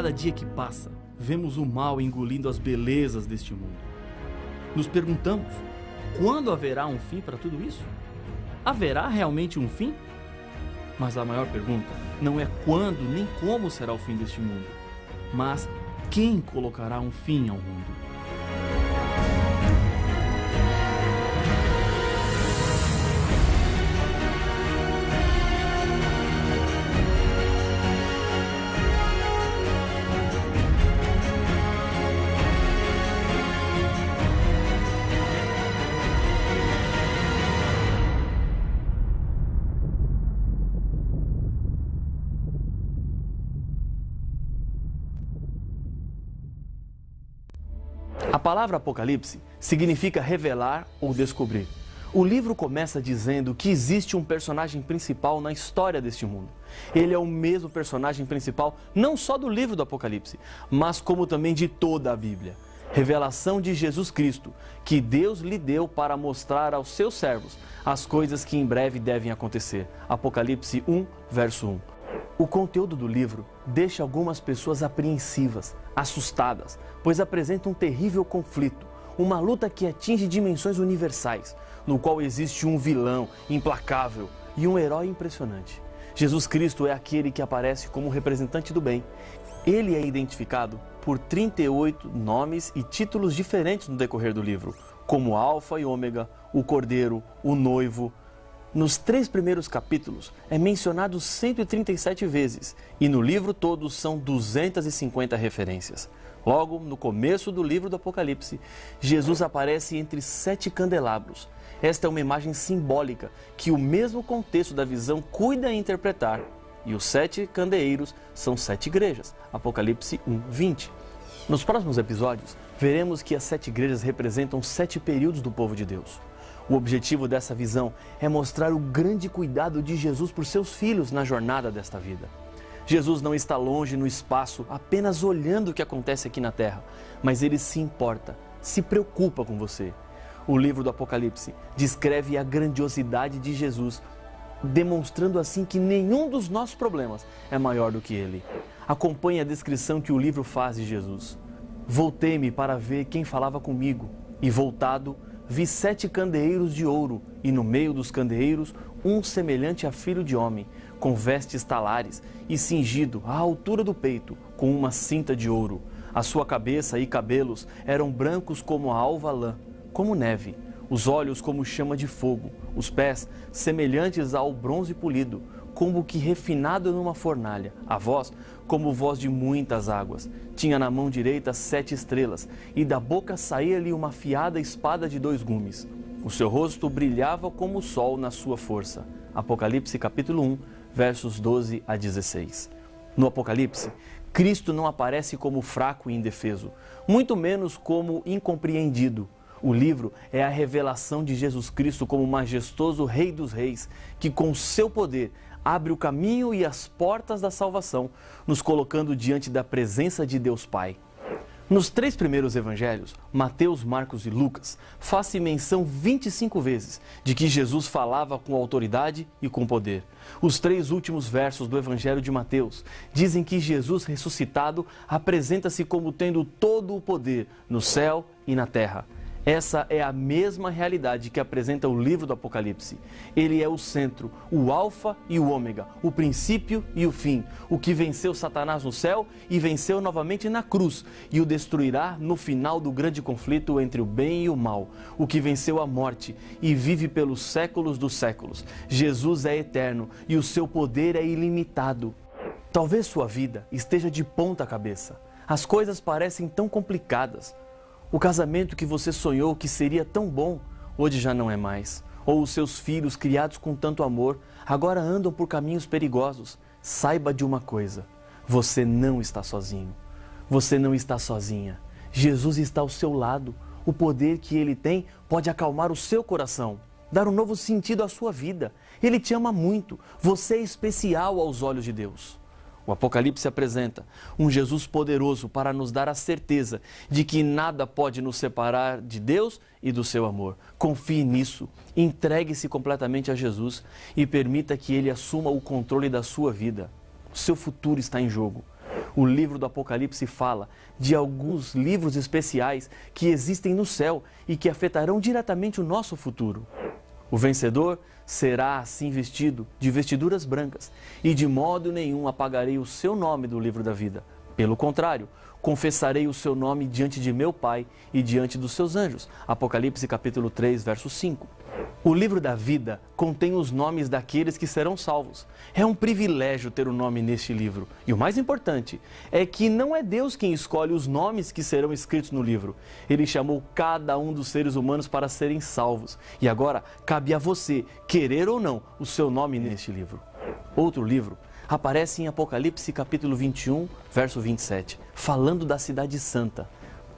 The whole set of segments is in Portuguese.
cada dia que passa, vemos o mal engolindo as belezas deste mundo. Nos perguntamos, quando haverá um fim para tudo isso? Haverá realmente um fim? Mas a maior pergunta não é quando nem como será o fim deste mundo, mas quem colocará um fim ao mundo? A palavra Apocalipse significa revelar ou descobrir. O livro começa dizendo que existe um personagem principal na história deste mundo. Ele é o mesmo personagem principal não só do livro do Apocalipse, mas como também de toda a Bíblia. Revelação de Jesus Cristo, que Deus lhe deu para mostrar aos seus servos as coisas que em breve devem acontecer. Apocalipse 1, verso 1. O conteúdo do livro deixa algumas pessoas apreensivas, assustadas, pois apresenta um terrível conflito, uma luta que atinge dimensões universais, no qual existe um vilão implacável e um herói impressionante. Jesus Cristo é aquele que aparece como representante do bem. Ele é identificado por 38 nomes e títulos diferentes no decorrer do livro, como Alfa e Ômega, o Cordeiro, o Noivo. Nos 3 primeiros capítulos é mencionado 137 vezes e no livro todo são 250 referências. Logo, no começo do livro do Apocalipse, Jesus aparece entre 7 candelabros. Esta é uma imagem simbólica que o mesmo contexto da visão cuida em interpretar. E os 7 candeeiros são 7 igrejas. Apocalipse 1, 20. Nos próximos episódios, veremos que as 7 igrejas representam 7 períodos do povo de Deus. O objetivo dessa visão é mostrar o grande cuidado de Jesus por seus filhos na jornada desta vida. Jesus não está longe no espaço apenas olhando o que acontece aqui na terra, mas ele se importa, se preocupa com você. O livro do Apocalipse descreve a grandiosidade de Jesus, demonstrando assim que nenhum dos nossos problemas é maior do que ele. Acompanhe a descrição que o livro faz de Jesus. Voltei-me para ver quem falava comigo, e voltado, vi 7 candeeiros de ouro, e no meio dos candeeiros, um semelhante a filho de homem, com vestes talares e cingido à altura do peito, com uma cinta de ouro. A sua cabeça e cabelos eram brancos como a alva lã, como neve, os olhos como chama de fogo, os pés semelhantes ao bronze polido, como que refinado numa fornalha, a voz como voz de muitas águas. Tinha na mão direita 7 estrelas, e da boca saía-lhe uma afiada espada de 2 gumes. O seu rosto brilhava como o sol na sua força. Apocalipse capítulo 1, versos 12 a 16. No Apocalipse, Cristo não aparece como fraco e indefeso, muito menos como incompreendido. O livro é a revelação de Jesus Cristo como majestoso Rei dos Reis, que com seu poder abre o caminho e as portas da salvação, nos colocando diante da presença de Deus Pai. Nos 3 primeiros evangelhos, Mateus, Marcos e Lucas, faz-se menção 25 vezes de que Jesus falava com autoridade e com poder. Os 3 últimos versos do evangelho de Mateus dizem que Jesus ressuscitado apresenta-se como tendo todo o poder no céu e na terra. Essa é a mesma realidade que apresenta o livro do Apocalipse. Ele é o centro, o alfa e o ômega, o princípio e o fim, o que venceu Satanás no céu e venceu novamente na cruz, e o destruirá no final do grande conflito entre o bem e o mal, o que venceu a morte e vive pelos séculos dos séculos. Jesus é eterno e o seu poder é ilimitado. Talvez sua vida esteja de ponta cabeça. As coisas parecem tão complicadas. O casamento que você sonhou que seria tão bom, hoje já não é mais. Ou os seus filhos, criados com tanto amor, agora andam por caminhos perigosos. Saiba de uma coisa, você não está sozinho. Você não está sozinha. Jesus está ao seu lado. O poder que Ele tem pode acalmar o seu coração, dar um novo sentido à sua vida. Ele te ama muito. Você é especial aos olhos de Deus. O Apocalipse apresenta um Jesus poderoso para nos dar a certeza de que nada pode nos separar de Deus e do seu amor. Confie nisso, entregue-se completamente a Jesus e permita que Ele assuma o controle da sua vida. O seu futuro está em jogo. O livro do Apocalipse fala de alguns livros especiais que existem no céu e que afetarão diretamente o nosso futuro. O vencedor será assim vestido de vestiduras brancas, e de modo nenhum apagarei o seu nome do livro da vida. Pelo contrário, confessarei o seu nome diante de meu Pai e diante dos seus anjos. Apocalipse capítulo 3, verso 5. O livro da vida contém os nomes daqueles que serão salvos. É um privilégio ter o nome neste livro. E o mais importante é que não é Deus quem escolhe os nomes que serão escritos no livro. Ele chamou cada um dos seres humanos para serem salvos. E agora cabe a você querer ou não o seu nome neste livro. Outro livro aparece em Apocalipse capítulo 21, verso 27, falando da cidade santa.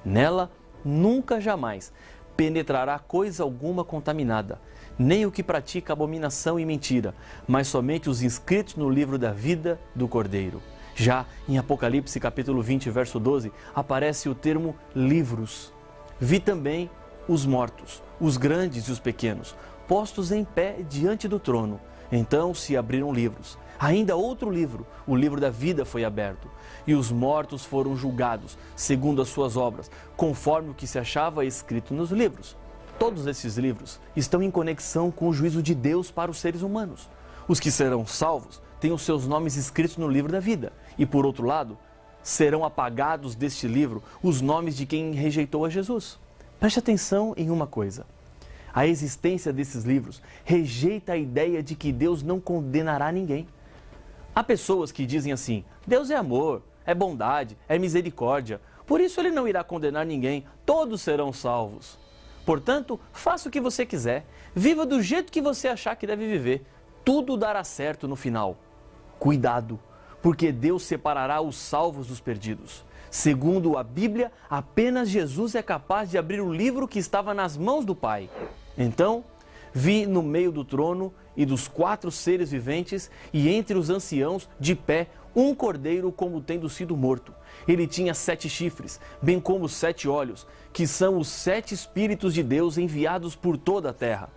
Nela, nunca jamais penetrará coisa alguma contaminada, nem o que pratica abominação e mentira, mas somente os inscritos no livro da vida do Cordeiro. Já em Apocalipse capítulo 20, verso 12, aparece o termo livros. Vi também os mortos, os grandes e os pequenos, postos em pé diante do trono. Então se abriram livros. Ainda outro livro, o livro da vida, foi aberto, e os mortos foram julgados, segundo as suas obras, conforme o que se achava escrito nos livros. Todos esses livros estão em conexão com o juízo de Deus para os seres humanos. Os que serão salvos têm os seus nomes escritos no livro da vida, e por outro lado, serão apagados deste livro os nomes de quem rejeitou a Jesus. Preste atenção em uma coisa. A existência desses livros rejeita a ideia de que Deus não condenará ninguém. Há pessoas que dizem assim: Deus é amor, é bondade, é misericórdia, por isso Ele não irá condenar ninguém, todos serão salvos. Portanto, faça o que você quiser, viva do jeito que você achar que deve viver, tudo dará certo no final. Cuidado, porque Deus separará os salvos dos perdidos. Segundo a Bíblia, apenas Jesus é capaz de abrir o livro que estava nas mãos do Pai. Então, vi no meio do trono e dos 4 seres viventes e entre os anciãos, de pé, um cordeiro como tendo sido morto. Ele tinha 7 chifres, bem como 7 olhos, que são os 7 Espíritos de Deus enviados por toda a terra.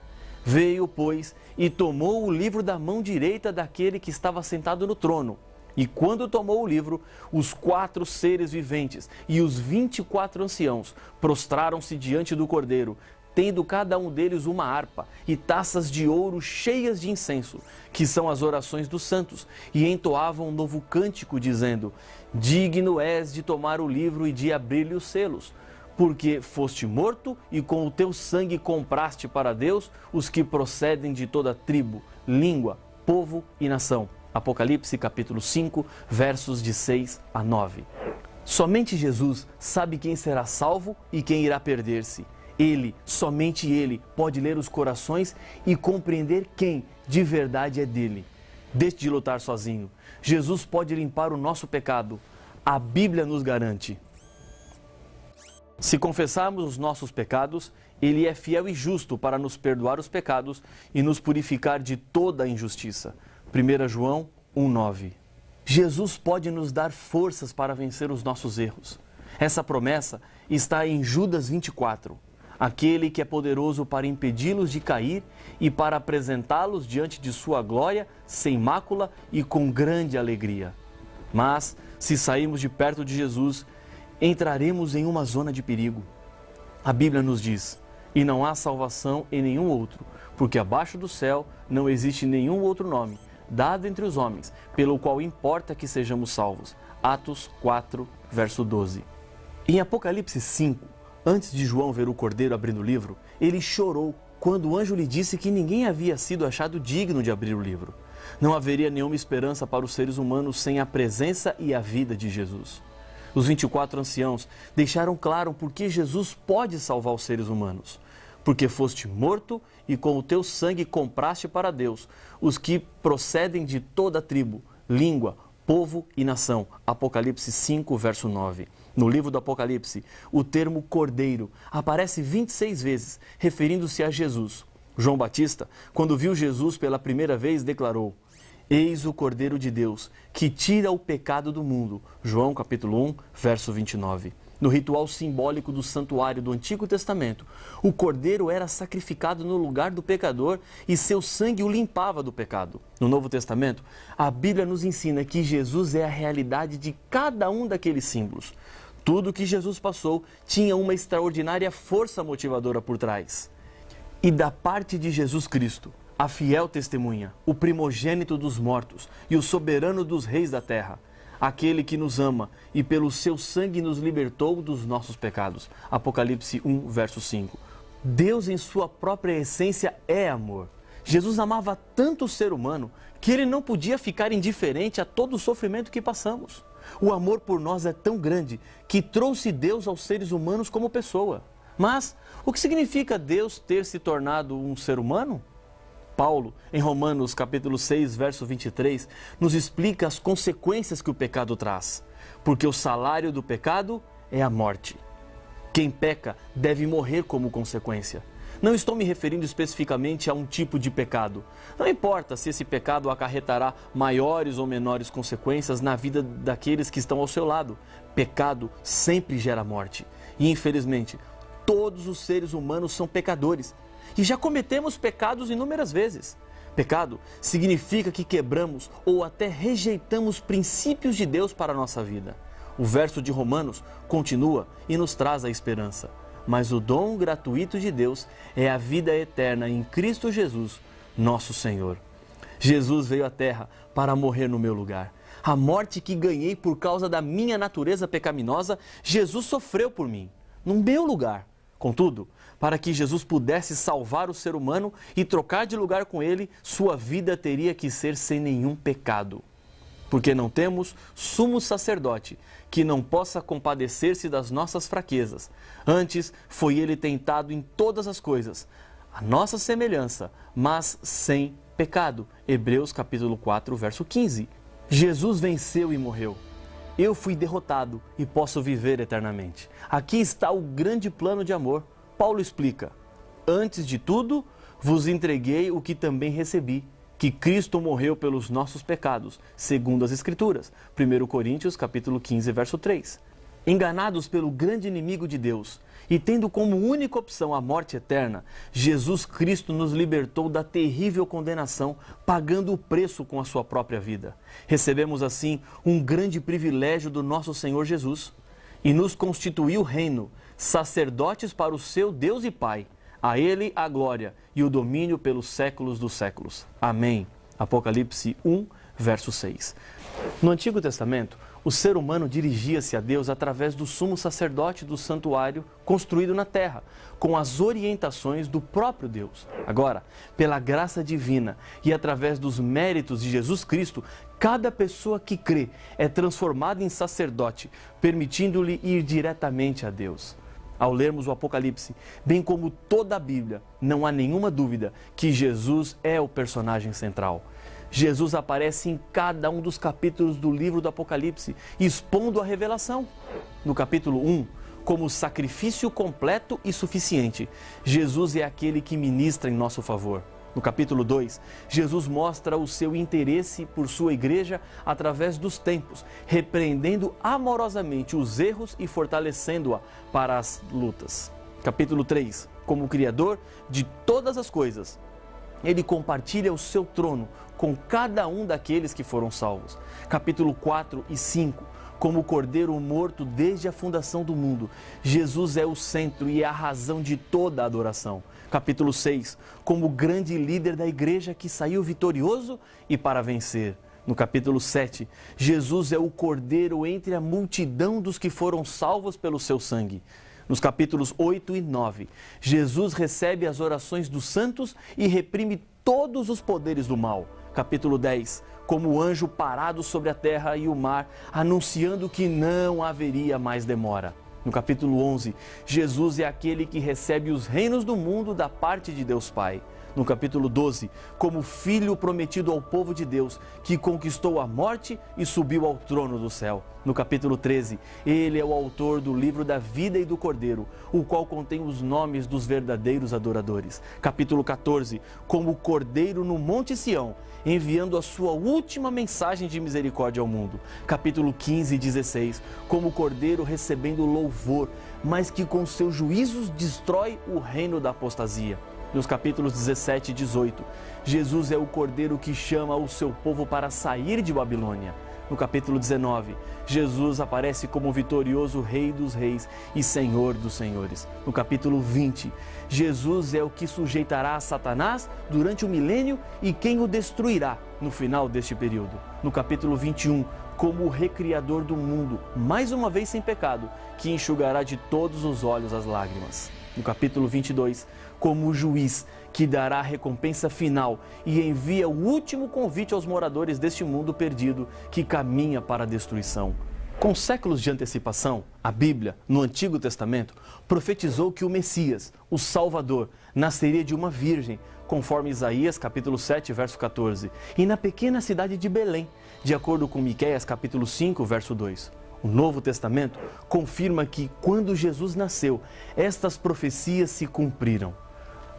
Veio, pois, e tomou o livro da mão direita daquele que estava sentado no trono. E quando tomou o livro, os 4 seres viventes e os 24 anciãos prostraram-se diante do cordeiro, tendo cada um deles uma harpa e taças de ouro cheias de incenso, que são as orações dos santos, e entoavam um novo cântico, dizendo: Digno és de tomar o livro e de abrir-lhe os selos, porque foste morto e com o teu sangue compraste para Deus os que procedem de toda tribo, língua, povo e nação. Apocalipse capítulo 5, versos de 6 a 9. Somente Jesus sabe quem será salvo e quem irá perder-se. Ele, somente Ele, pode ler os corações e compreender quem de verdade é dele. Deixe de lutar sozinho. Jesus pode limpar o nosso pecado. A Bíblia nos garante. Se confessarmos os nossos pecados, Ele é fiel e justo para nos perdoar os pecados e nos purificar de toda a injustiça. 1 João 1,9. Jesus pode nos dar forças para vencer os nossos erros. Essa promessa está em Judas 24. Aquele que é poderoso para impedi-los de cair e para apresentá-los diante de sua glória, sem mácula e com grande alegria. Mas, se sairmos de perto de Jesus, entraremos em uma zona de perigo. A Bíblia nos diz: e não há salvação em nenhum outro, porque abaixo do céu não existe nenhum outro nome, dado entre os homens, pelo qual importa que sejamos salvos. Atos 4, verso 12. Em Apocalipse 5, antes de João ver o cordeiro abrindo o livro, ele chorou quando o anjo lhe disse que ninguém havia sido achado digno de abrir o livro. Não haveria nenhuma esperança para os seres humanos sem a presença e a vida de Jesus. Os 24 anciãos deixaram claro por que Jesus pode salvar os seres humanos. Porque foste morto e com o teu sangue compraste para Deus os que procedem de toda tribo, língua, povo e nação. Apocalipse 5, verso 9. No livro do Apocalipse, o termo cordeiro aparece 26 vezes, referindo-se a Jesus. João Batista, quando viu Jesus pela primeira vez, declarou: Eis o Cordeiro de Deus, que tira o pecado do mundo. João capítulo 1, verso 29. No ritual simbólico do santuário do Antigo Testamento, o cordeiro era sacrificado no lugar do pecador e seu sangue o limpava do pecado. No Novo Testamento, a Bíblia nos ensina que Jesus é a realidade de cada um daqueles símbolos. Tudo que Jesus passou tinha uma extraordinária força motivadora por trás. E da parte de Jesus Cristo, a fiel testemunha, o primogênito dos mortos e o soberano dos reis da terra, aquele que nos ama e pelo seu sangue nos libertou dos nossos pecados. Apocalipse 1, verso 5. Deus, em sua própria essência, é amor. Jesus amava tanto o ser humano que ele não podia ficar indiferente a todo o sofrimento que passamos. O amor por nós é tão grande que trouxe Deus aos seres humanos como pessoa. Mas o que significa Deus ter se tornado um ser humano? Paulo, em Romanos capítulo 6, verso 23, nos explica as consequências que o pecado traz. Porque o salário do pecado é a morte. Quem peca deve morrer como consequência. Não estou me referindo especificamente a um tipo de pecado. Não importa se esse pecado acarretará maiores ou menores consequências na vida daqueles que estão ao seu lado. Pecado sempre gera morte. E infelizmente, todos os seres humanos são pecadores. E já cometemos pecados inúmeras vezes. Pecado significa que quebramos ou até rejeitamos princípios de Deus para a nossa vida. O verso de Romanos continua e nos traz a esperança. Mas o dom gratuito de Deus é a vida eterna em Cristo Jesus, nosso Senhor. Jesus veio à terra para morrer no meu lugar. A morte que ganhei por causa da minha natureza pecaminosa, Jesus sofreu por mim, no meu lugar. Contudo, para que Jesus pudesse salvar o ser humano e trocar de lugar com ele, sua vida teria que ser sem nenhum pecado. Porque não temos sumo sacerdote que não possa compadecer-se das nossas fraquezas. Antes, foi ele tentado em todas as coisas, a nossa semelhança, mas sem pecado. Hebreus capítulo 4, verso 15. Jesus venceu e morreu. Eu fui derrotado e posso viver eternamente. Aqui está o grande plano de amor. Paulo explica: antes de tudo, vos entreguei o que também recebi, que Cristo morreu pelos nossos pecados, segundo as Escrituras. 1 Coríntios capítulo 15, verso 3. Enganados pelo grande inimigo de Deus e tendo como única opção a morte eterna, Jesus Cristo nos libertou da terrível condenação, pagando o preço com a sua própria vida. Recebemos assim um grande privilégio do nosso Senhor Jesus e nos constituiu reino, sacerdotes para o seu Deus e Pai. A Ele a glória e o domínio pelos séculos dos séculos. Amém. Apocalipse 1, verso 6. No Antigo Testamento, o ser humano dirigia-se a Deus através do sumo sacerdote do santuário construído na terra, com as orientações do próprio Deus. Agora, pela graça divina e através dos méritos de Jesus Cristo, cada pessoa que crê é transformada em sacerdote, permitindo-lhe ir diretamente a Deus. Ao lermos o Apocalipse, bem como toda a Bíblia, não há nenhuma dúvida que Jesus é o personagem central. Jesus aparece em cada um dos capítulos do livro do Apocalipse, expondo a revelação. No capítulo 1, como sacrifício completo e suficiente, Jesus é aquele que ministra em nosso favor. No capítulo 2, Jesus mostra o seu interesse por sua igreja através dos tempos, repreendendo amorosamente os erros e fortalecendo-a para as lutas. Capítulo 3, como Criador de todas as coisas, Ele compartilha o seu trono com cada um daqueles que foram salvos. Capítulo 4 e 5, como Cordeiro morto desde a fundação do mundo, Jesus é o centro e é a razão de toda a adoração. Capítulo 6, como grande líder da igreja que saiu vitorioso e para vencer. No capítulo 7, Jesus é o Cordeiro entre a multidão dos que foram salvos pelo seu sangue. Nos capítulos 8 e 9, Jesus recebe as orações dos santos e reprime todos os poderes do mal. Capítulo 10, como o anjo parado sobre a terra e o mar, anunciando que não haveria mais demora. No capítulo 11, Jesus é aquele que recebe os reinos do mundo da parte de Deus Pai. No capítulo 12, como filho prometido ao povo de Deus, que conquistou a morte e subiu ao trono do céu. No capítulo 13, ele é o autor do livro da vida e do Cordeiro, o qual contém os nomes dos verdadeiros adoradores. Capítulo 14, como Cordeiro no Monte Sião, enviando a sua última mensagem de misericórdia ao mundo. Capítulo 15 e 16, como Cordeiro recebendo louvor, mas que com seus juízos destrói o reino da apostasia. Nos capítulos 17 e 18, Jesus é o Cordeiro que chama o seu povo para sair de Babilônia. No capítulo 19, Jesus aparece como vitorioso Rei dos Reis e Senhor dos Senhores. No capítulo 20, Jesus é o que sujeitará a Satanás durante o milênio e quem o destruirá no final deste período. No capítulo 21, como o recriador do mundo, mais uma vez sem pecado, que enxugará de todos os olhos as lágrimas. No capítulo 22, como o juiz que dará a recompensa final e envia o último convite aos moradores deste mundo perdido que caminha para a destruição. Com séculos de antecipação, a Bíblia, no Antigo Testamento, profetizou que o Messias, o Salvador, nasceria de uma virgem, conforme Isaías capítulo 7, verso 14, e na pequena cidade de Belém, de acordo com Miqueias capítulo 5, verso 2. O Novo Testamento confirma que, quando Jesus nasceu, estas profecias se cumpriram.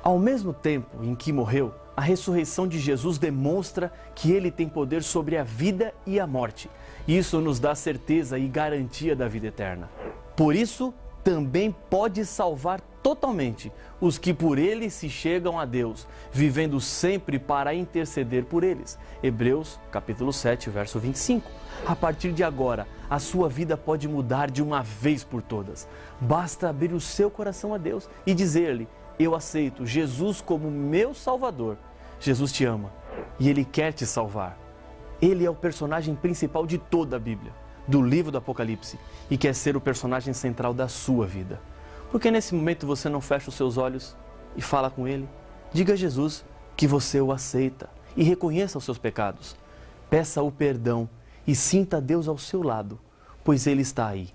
Ao mesmo tempo em que morreu, a ressurreição de Jesus demonstra que ele tem poder sobre a vida e a morte. Isso nos dá certeza e garantia da vida eterna. Por isso, também pode salvar totalmente os que por ele se chegam a Deus, vivendo sempre para interceder por eles. Hebreus, capítulo 7, verso 25. A partir de agora, a sua vida pode mudar de uma vez por todas. Basta abrir o seu coração a Deus e dizer-lhe: eu aceito Jesus como meu Salvador. Jesus te ama e Ele quer te salvar. Ele é o personagem principal de toda a Bíblia, do livro do Apocalipse, e quer ser o personagem central da sua vida. Por que nesse momento você não fecha os seus olhos e fala com Ele? Diga a Jesus que você o aceita e reconheça os seus pecados. Peça o perdão e sinta Deus ao seu lado, pois Ele está aí.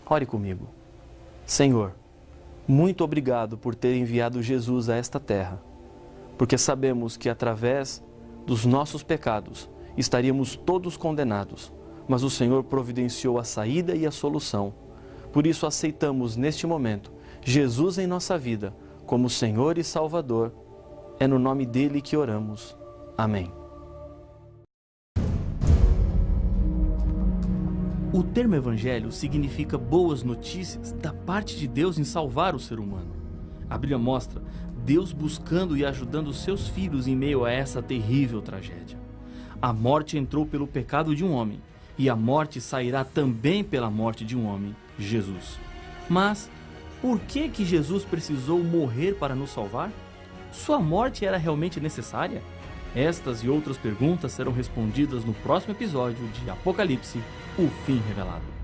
Ore comigo. Senhor, muito obrigado por ter enviado Jesus a esta terra, porque sabemos que através dos nossos pecados estaríamos todos condenados, mas o Senhor providenciou a saída e a solução. Por isso aceitamos neste momento Jesus em nossa vida como Senhor e Salvador. É no nome dele que oramos. Amém. O termo evangelho significa boas notícias da parte de Deus em salvar o ser humano. A Bíblia mostra Deus buscando e ajudando seus filhos em meio a essa terrível tragédia. A morte entrou pelo pecado de um homem, e a morte sairá também pela morte de um homem, Jesus. Mas por que Jesus precisou morrer para nos salvar? Sua morte era realmente necessária? Estas e outras perguntas serão respondidas no próximo episódio de Apocalipse, o fim revelado.